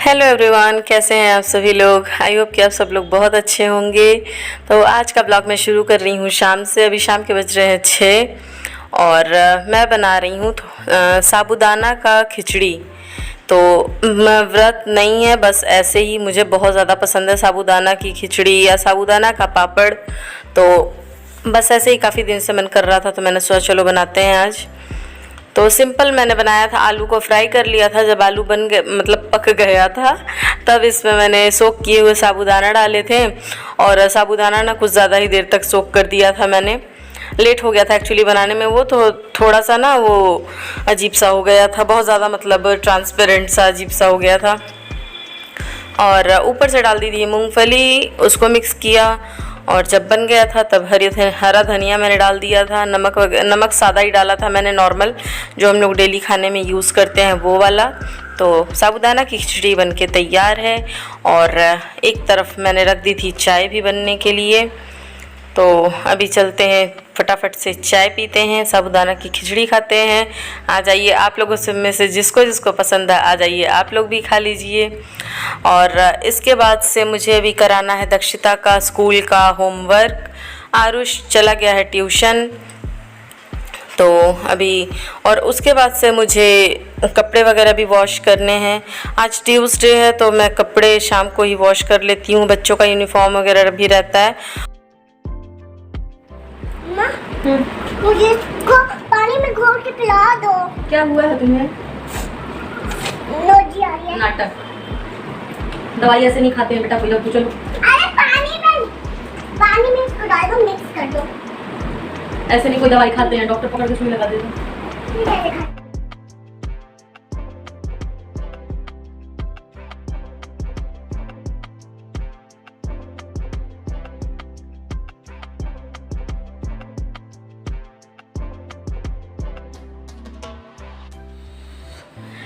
Hello everyone, कैसे हैं आप सभी लोग। आई होप कि आप सब लोग बहुत अच्छे होंगे। तो आज का ब्लॉग मैं शुरू कर रही हूँ शाम से। अभी शाम के बज रहे हैं 6 और मैं बना रही हूँ साबूदाना का खिचड़ी। तो व्रत नहीं है, बस ऐसे ही मुझे बहुत ज़्यादा पसंद है साबूदाना की खिचड़ी या साबूदाना का पापड़। तो बस ऐसे ही काफ़ी दिन से मन कर रहा था, तो मैंने सोचा चलो बनाते हैं आज। तो सिंपल मैंने बनाया था, आलू को फ्राई कर लिया था। जब आलू बन गए मतलब पक गया था, तब इसमें मैंने सोक किए हुए साबूदाना डाले थे। और साबूदाना ना कुछ ज़्यादा ही देर तक सोक कर दिया था मैंने। लेट हो गया था एक्चुअली बनाने में वो, तो थोड़ा सा ना वो अजीब सा हो गया था, बहुत ज़्यादा मतलब ट्रांसपेरेंट सा अजीब सा हो गया था। और ऊपर से डाल दी थी मूंगफली, उसको मिक्स किया। और जब बन गया था तब हरा धनिया मैंने डाल दिया था। नमक सादा ही डाला था मैंने, नॉर्मल जो हम लोग डेली खाने में यूज़ करते हैं वो वाला। तो साबूदाना की खिचड़ी बनके तैयार है। और एक तरफ मैंने रख दी थी चाय भी बनने के लिए। तो अभी चलते हैं, फटाफट से चाय पीते हैं, साबूदाना की खिचड़ी खाते हैं। आ जाइए आप लोगों में से जिसको जिसको पसंद है, आ जाइए आप लोग भी खा लीजिए। और इसके बाद से मुझे अभी कराना है दक्षिता का स्कूल का होमवर्क। आरुष चला गया है ट्यूशन, तो अभी और उसके बाद से मुझे कपड़े वगैरह भी वॉश करने हैं। आज ट्यूसडे है तो मैं कपड़े शाम को ही वॉश कर लेती हूँ, बच्चों का यूनिफॉर्म वगैरह भी रहता है। मुझे इसको पानी में घोल के पिला दो। क्या हुआ है तुम्हें? नोजी आ रही है। नाटक, दवाई ऐसे नहीं खाते हैं बेटा, पहले तो चलो। अरे पानी में इसको डाल दो, मिक्स कर दो। ऐसे नहीं कोई दवाई खाते हैं, डॉक्टर पकड़ के सुई लगा देते।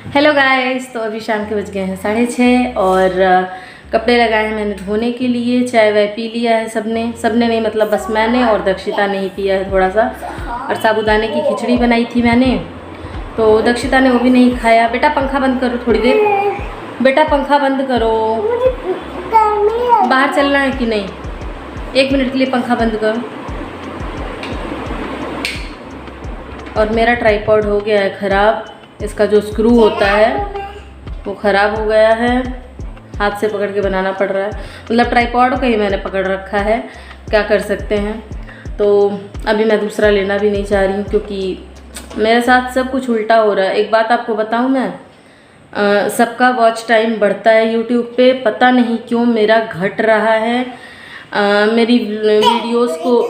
हेलो गाइस, तो अभी शाम के बज गए हैं 6:30 और कपड़े लगाए हैं मैंने धोने के लिए। चाय वाय पी लिया है सबने नहीं, मतलब बस मैंने और दक्षिता ने ही पिया है थोड़ा सा। और साबूदाने की खिचड़ी बनाई थी मैंने, तो दक्षिता ने वो भी नहीं खाया। बेटा पंखा बंद करो थोड़ी देर, बेटा पंखा बंद करो। बाहर चलना है कि नहीं? 1 मिनट के लिए पंखा बंद करो। और मेरा ट्राइपॉड हो गया है ख़राब, इसका जो स्क्रू होता है वो ख़राब हो गया है, हाथ से पकड़ के बनाना पड़ रहा है। मतलब ट्राइपॉड को ही मैंने पकड़ रखा है, क्या कर सकते हैं। तो अभी मैं दूसरा लेना भी नहीं चाह रही हूँ, क्योंकि मेरे साथ सब कुछ उल्टा हो रहा है। एक बात आपको बताऊँ मैं, सबका वॉच टाइम बढ़ता है यूट्यूब पे, पता नहीं क्यों मेरा घट रहा है। मेरी वीडियोस को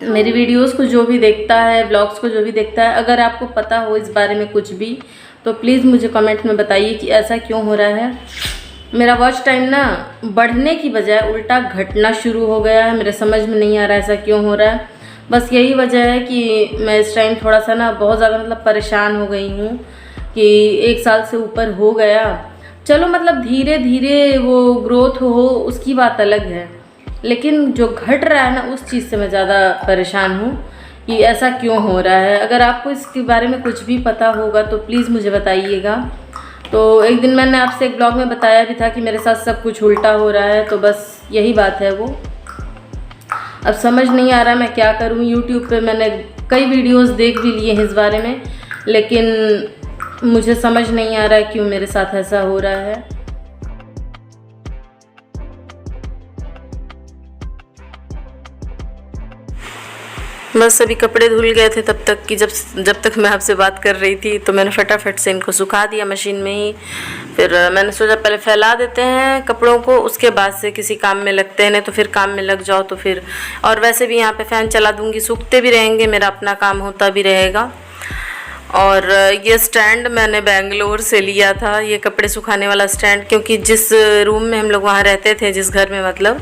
मेरी वीडियोस को जो भी देखता है, व्लॉग्स को जो भी देखता है, अगर आपको पता हो इस बारे में कुछ भी, तो प्लीज़ मुझे कमेंट में बताइए कि ऐसा क्यों हो रहा है। मेरा वॉच टाइम ना बढ़ने की बजाय उल्टा घटना शुरू हो गया है। मेरे समझ में नहीं आ रहा है ऐसा क्यों हो रहा है। बस यही वजह है कि मैं इस टाइम थोड़ा सा ना बहुत ज़्यादा मतलब परेशान हो गई हूँ कि 1 साल से ऊपर हो गया। चलो मतलब धीरे धीरे वो ग्रोथ हो उसकी बात अलग है, लेकिन जो घट रहा है ना उस चीज़ से मैं ज़्यादा परेशान हूँ कि ऐसा क्यों हो रहा है। अगर आपको इसके बारे में कुछ भी पता होगा तो प्लीज़ मुझे बताइएगा। तो एक दिन मैंने आपसे एक ब्लॉग में बताया भी था कि मेरे साथ सब कुछ उल्टा हो रहा है, तो बस यही बात है वो। अब समझ नहीं आ रहा मैं क्या करूँ। यूट्यूब पे मैंने कई वीडियोस देख भी लिए हैं इस बारे में, लेकिन मुझे समझ नहीं आ रहा है क्यों मेरे साथ ऐसा हो रहा है। बस अभी कपड़े धुल गए थे तब तक कि जब तक मैं आपसे बात कर रही थी, तो मैंने फटाफट से इनको सुखा दिया मशीन में ही। फिर मैंने सोचा पहले फैला देते हैं कपड़ों को, उसके बाद से किसी काम में लगते हैं। नहीं तो फिर काम में लग जाओ तो फिर, और वैसे भी यहाँ पे फ़ैन चला दूँगी, सूखते भी रहेंगे, मेरा अपना काम होता भी रहेगा। और ये स्टैंड मैंने बेंगलोर से लिया था, ये कपड़े सुखाने वाला स्टैंड, क्योंकि जिस रूम में हम लोग वहाँ रहते थे, जिस घर में मतलब,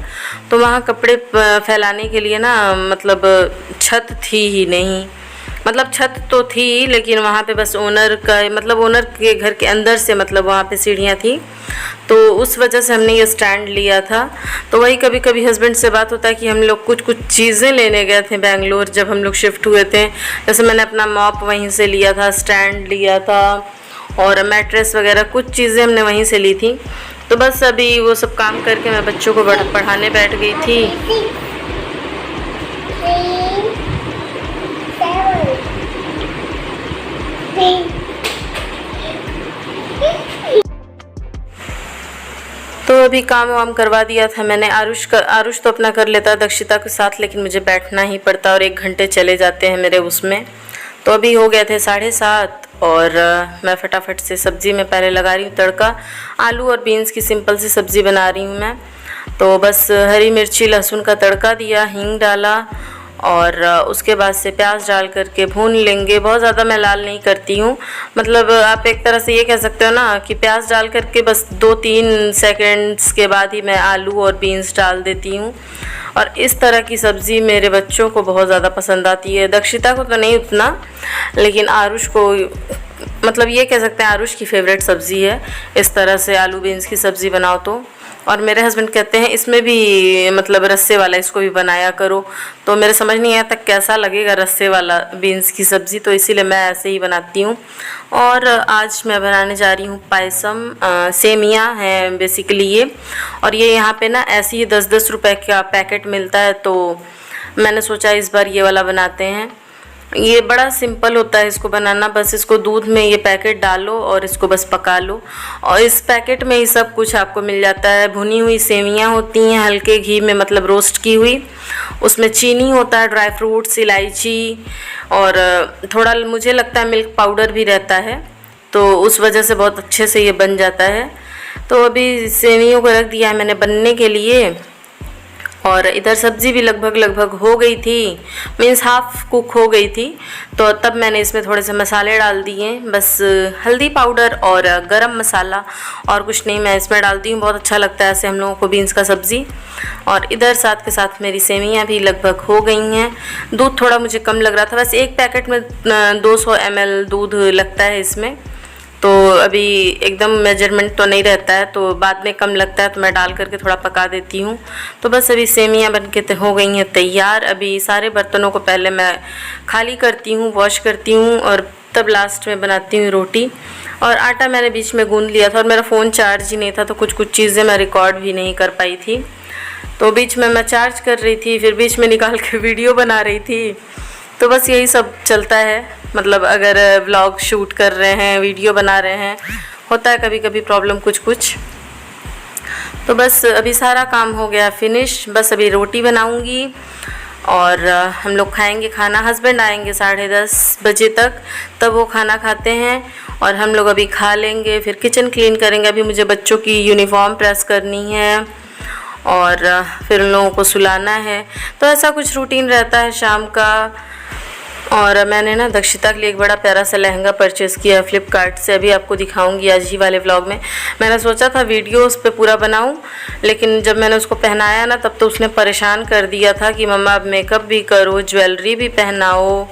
तो वहाँ कपड़े फैलाने के लिए ना मतलब छत थी ही नहीं। मतलब छत तो थी, लेकिन वहाँ पे बस ओनर का मतलब ओनर के घर के अंदर से मतलब वहाँ पे सीढ़ियाँ थी, तो उस वजह से हमने ये स्टैंड लिया था। तो वही कभी कभी हस्बैंड से बात होता है कि हम लोग कुछ चीज़ें लेने गए थे बेंगलोर, जब हम लोग शिफ्ट हुए थे। जैसे मैंने अपना मॉप वहीं से लिया था, स्टैंड लिया था, और मैट्रेस वगैरह कुछ चीज़ें हमने वहीं से ली थी। तो बस अभी वो सब काम करके मैं बच्चों को पढ़ाने बैठ गई थी। तो अभी काम वाम करवा दिया था मैंने। आरुष तो अपना कर लेता है दक्षिता के साथ, लेकिन मुझे बैठना ही पड़ता और 1 घंटे चले जाते हैं मेरे उसमें। तो अभी हो गए थे 7:30 और मैं फटाफट से सब्ज़ी में पहले लगा रही हूँ तड़का। आलू और बीन्स की सिंपल सी सब्ज़ी बना रही हूँ मैं। तो बस हरी मिर्ची लहसुन का तड़का दिया, हींग डाला और उसके बाद से प्याज डाल करके भून लेंगे। बहुत ज़्यादा मैं लाल नहीं करती हूँ, मतलब आप एक तरह से ये कह सकते हो ना कि प्याज डाल करके बस 2-3 सेकंड्स के बाद ही मैं आलू और बीन्स डाल देती हूँ। और इस तरह की सब्ज़ी मेरे बच्चों को बहुत ज़्यादा पसंद आती है। दक्षिता को तो नहीं उतना, लेकिन आरुष को, मतलब ये कह सकते हैं आरुष की फेवरेट सब्ज़ी है इस तरह से आलू बीन्स की सब्ज़ी बनाओ तो। और मेरे हस्बैंड कहते हैं इसमें भी मतलब रस्से वाला इसको भी बनाया करो। तो मेरे समझ नहीं आता कैसा लगेगा रस्से वाला बीन्स की सब्ज़ी, तो इसीलिए मैं ऐसे ही बनाती हूँ। और आज मैं बनाने जा रही हूँ पायसम। सेमियाँ हैं बेसिकली ये, और ये यहाँ पे ना ऐसे ही 10-10 रुपए का पैकेट मिलता है, तो मैंने सोचा इस बार ये वाला बनाते हैं। ये बड़ा सिंपल होता है इसको बनाना, बस इसको दूध में ये पैकेट डालो और इसको बस पका लो। और इस पैकेट में ही सब कुछ आपको मिल जाता है। भुनी हुई सेवियाँ होती हैं हल्के घी में, मतलब रोस्ट की हुई, उसमें चीनी होता है, ड्राई फ्रूट्स, इलायची और थोड़ा मुझे लगता है मिल्क पाउडर भी रहता है, तो उस वजह से बहुत अच्छे से ये बन जाता है। तो अभी सेवियों को रख दिया है मैंने बनने के लिए। और इधर सब्ज़ी भी लगभग हो गई थी, मीन्स हाफ़ कुक हो गई थी। तो तब मैंने इसमें थोड़े से मसाले डाल दिए, बस हल्दी पाउडर और गरम मसाला, और कुछ नहीं मैं इसमें डालती हूँ। बहुत अच्छा लगता है ऐसे हम लोगों को बीन्स का सब्ज़ी। और इधर साथ के साथ मेरी सेवियाँ भी लगभग हो गई हैं। दूध थोड़ा मुझे कम लग रहा था, बस एक पैकेट में 200 ml दूध लगता है इसमें, तो अभी एकदम मेजरमेंट तो नहीं रहता है, तो बाद में कम लगता है तो मैं डाल करके थोड़ा पका देती हूँ। तो बस अभी सेमियाँ बनके हो गई हैं तैयार। अभी सारे बर्तनों को पहले मैं खाली करती हूँ, वॉश करती हूँ, और तब लास्ट में बनाती हूँ रोटी। और आटा मैंने बीच में गूंद लिया था, और मेरा फ़ोन चार्ज ही नहीं था, तो कुछ चीज़ें मैं रिकॉर्ड भी नहीं कर पाई थी। तो बीच में मैं चार्ज कर रही थी, फिर बीच में निकाल के वीडियो बना रही थी। तो बस यही सब चलता है, मतलब अगर व्लॉग शूट कर रहे हैं, वीडियो बना रहे हैं, होता है कभी कभी प्रॉब्लम कुछ। तो बस अभी सारा काम हो गया फिनिश, बस अभी रोटी बनाऊंगी और हम लोग खाएंगे खाना। हस्बैंड आएंगे 10:30 बजे तक, तब वो खाना खाते हैं और हम लोग अभी खा लेंगे, फिर किचन क्लीन करेंगे। अभी मुझे बच्चों की यूनिफॉर्म प्रेस करनी है और फिर उन लोगों को सुलाना है। तो ऐसा कुछ रूटीन रहता है शाम का। और मैंने ना दक्षिता के लिए एक बड़ा प्यारा सा लहंगा परचेज़ किया है फ्लिपकार्ट से, अभी आपको दिखाऊंगी आज ही वाले व्लॉग में। मैंने सोचा था वीडियो उस पर पूरा बनाऊं, लेकिन जब मैंने उसको पहनाया ना तब तो उसने परेशान कर दिया था कि मम्मा अब मेकअप भी करो, ज्वेलरी भी पहनाओ।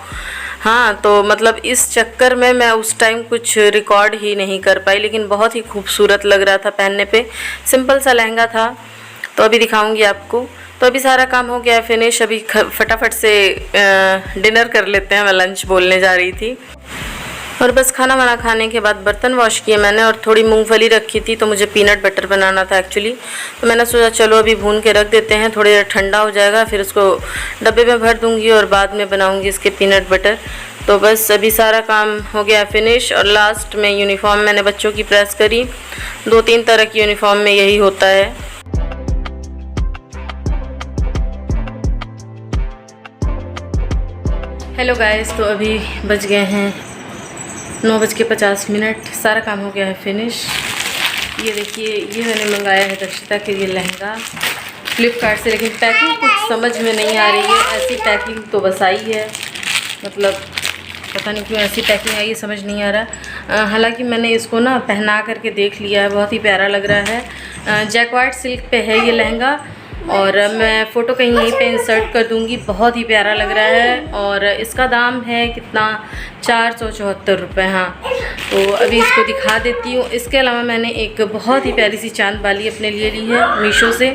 हाँ, तो मतलब इस चक्कर में मैं उस टाइम कुछ रिकॉर्ड ही नहीं कर पाई, लेकिन बहुत ही खूबसूरत लग रहा था पहनने पे। सिंपल सा लहंगा था, तो अभी दिखाऊंगी आपको। तो अभी सारा काम हो गया है फिनिश। अभी फटाफट से डिनर कर लेते हैं, मैं लंच बोलने जा रही थी। और बस खाना वाना खाने के बाद बर्तन वॉश किए मैंने, और थोड़ी मूंगफली रखी थी, तो मुझे पीनट बटर बनाना था एक्चुअली। तो मैंने सोचा चलो अभी भून के रख देते हैं, थोड़ी देर ठंडा हो जाएगा, फिर उसको डब्बे में भर दूँगी और बाद में बनाऊँगी इसके पीनट बटर। तो बस अभी सारा काम हो गया फिनिश। और लास्ट में यूनिफॉर्म मैंने बच्चों की प्रेस करी। 2-3 तरह की यूनिफॉर्म में यही होता है। हेलो गाइस, तो अभी बज गए हैं 9:50। सारा काम हो गया है फिनिश। ये देखिए, ये मैंने मंगाया है दक्षिता के लिए लहंगा फ्लिपकार्ट से, लेकिन पैकिंग कुछ समझ में नहीं आ रही है। ऐसी पैकिंग तो बस आई है, मतलब पता नहीं क्यों ऐसी पैकिंग आई, समझ नहीं आ रहा। हालांकि मैंने इसको ना पहना करके देख लिया है, बहुत ही प्यारा लग रहा है। जैक्वार्ड सिल्क पे है ये लहंगा, और मैं फ़ोटो कहीं यहीं पे इंसर्ट कर दूँगी। बहुत ही प्यारा लग रहा है, और इसका दाम है कितना, 474 रुपये। हाँ, तो अभी इसको दिखा देती हूँ। इसके अलावा मैंने एक बहुत ही प्यारी सी चांद बाली अपने लिए ली है मीशो से।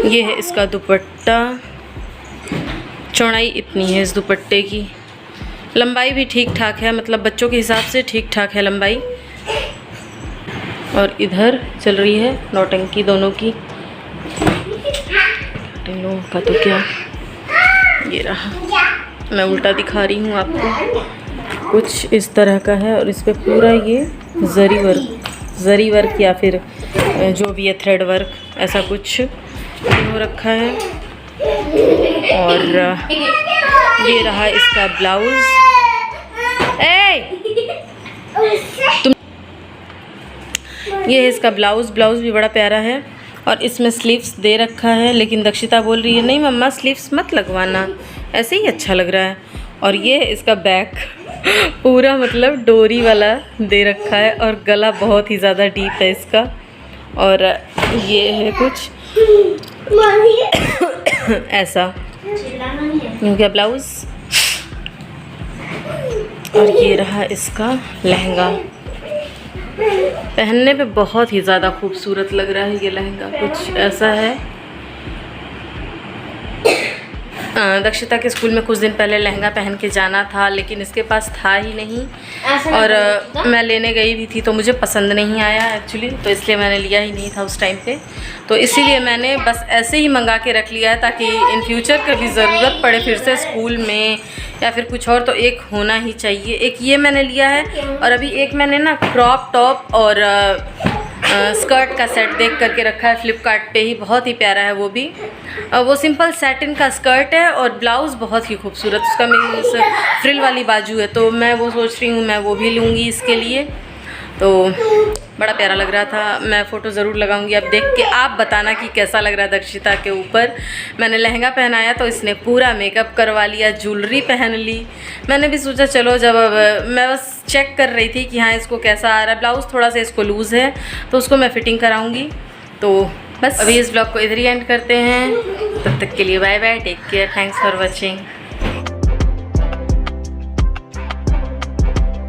ये है इसका दुपट्टा, चौड़ाई इतनी है इस दुपट्टे की, लंबाई भी ठीक ठाक है, मतलब बच्चों के हिसाब से ठीक ठाक है लंबाई। और इधर चल रही है नौटंकी दोनों की। इन लोगों का तो क्या, ये रहा, मैं उल्टा दिखा रही हूँ आपको। कुछ इस तरह का है और इस पे पूरा ये जरी वर्क या फिर जो भी है थ्रेड वर्क, ऐसा कुछ हो रखा है। और ये रहा इसका ब्लाउज। ये है इसका ब्लाउज भी बड़ा प्यारा है और इसमें स्लीव्स दे रखा है, लेकिन दक्षिता बोल रही है नहीं मम्मा स्लीव्स मत लगवाना, ऐसे ही अच्छा लग रहा है। और ये इसका बैक पूरा मतलब डोरी वाला दे रखा है और गला बहुत ही ज़्यादा डीप है इसका। और ये है कुछ ऐसा हो गया ब्लाउज। और ये रहा इसका लहंगा, पहनने पे बहुत ही ज़्यादा खूबसूरत लग रहा है ये लहंगा, कुछ ऐसा है। दक्षिता के स्कूल में कुछ दिन पहले लहंगा पहन के जाना था, लेकिन इसके पास था ही नहीं और मैं लेने गई भी थी तो मुझे पसंद नहीं आया एक्चुअली, तो इसलिए मैंने लिया ही नहीं था उस टाइम पे। तो इसीलिए मैंने बस ऐसे ही मंगा के रख लिया है ताकि इन फ्यूचर कभी ज़रूरत पड़े फिर से स्कूल में या फिर कुछ और, तो एक होना ही चाहिए। एक ये मैंने लिया है और अभी एक मैंने ना क्रॉप टॉप और स्कर्ट का सेट देख करके रखा है फ्लिपकार्ट पे ही, बहुत ही प्यारा है वो भी। वो सिंपल सैटिन का स्कर्ट है और ब्लाउज़ बहुत ही खूबसूरत, उसका मेरी फ्रिल वाली बाजू है, तो मैं वो सोच रही हूँ मैं वो भी लूँगी इसके लिए। तो बड़ा प्यारा लग रहा था, मैं फ़ोटो ज़रूर लगाऊंगी, अब देख के आप बताना कि कैसा लग रहा है दक्षिता के ऊपर। मैंने लहंगा पहनाया तो इसने पूरा मेकअप करवा लिया, ज्वेलरी पहन ली। मैंने भी सोचा चलो, जब मैं बस चेक कर रही थी कि हाँ इसको कैसा आ रहा है। ब्लाउज़ थोड़ा सा इसको लूज़ है तो उसको मैं फ़िटिंग कराऊँगी। तो बस अभी इस ब्लॉग को इधर ही एंड करते हैं, तब तक के लिए bye bye, take care, thanks for watching.